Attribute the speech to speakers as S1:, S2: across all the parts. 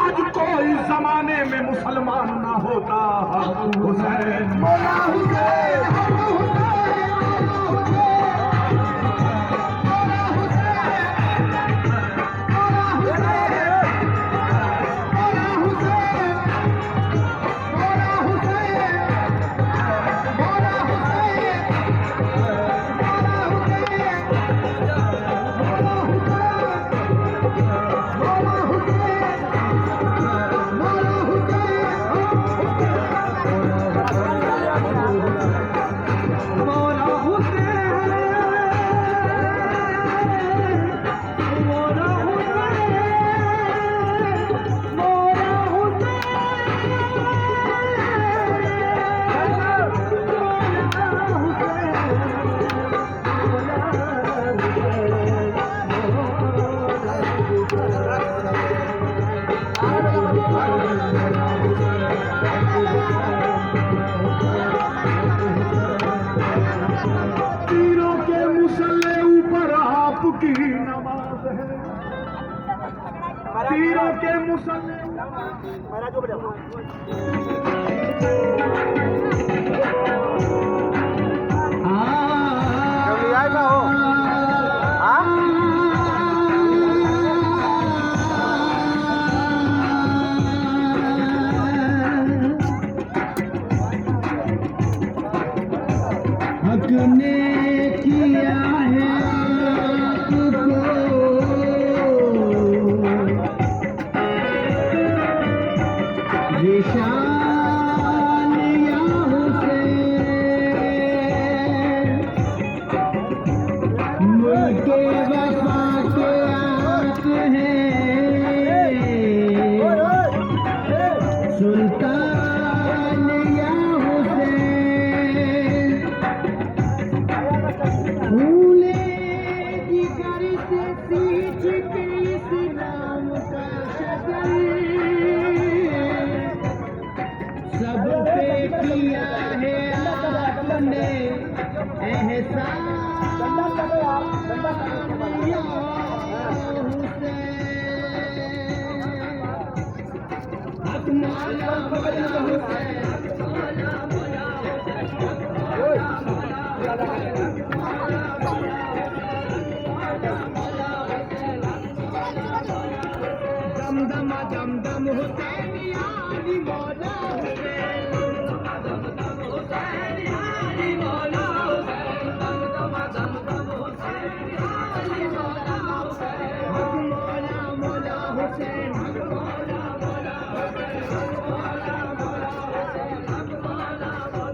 S1: आज कोई जमाने में मुसलमान ना होता। हुसैन मौला हुसैन। तीरों के मुसल्ले ऊपर आपकी नमाज है। तीरों के मुसल्ले
S2: ने किया है आपको ये शान या हुसैन, मुल्क वफा के आप हैं सुल्तान या हुसैन। फूले जिगर से सींच के इस्लाम का शजर सब पे किया है आपने एहसान या हुसैन। मौला मौला हुसैन, मौला मौला दम दम दम दम हुसैन यारी मौला हुसैन, दम दम हुसैन यारी मौला हुसैन, दम दम हुसैन यारी मौला हुसैन। मौला मौला हुसैन, मौला मौला हुसैन, मौला मौला हुसैन, मौला मौला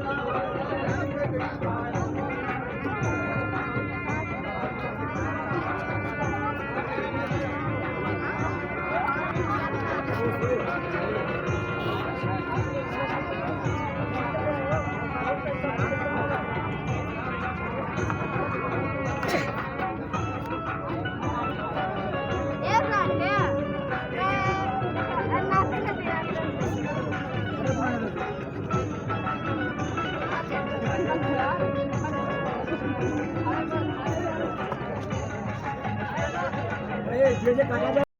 S3: जे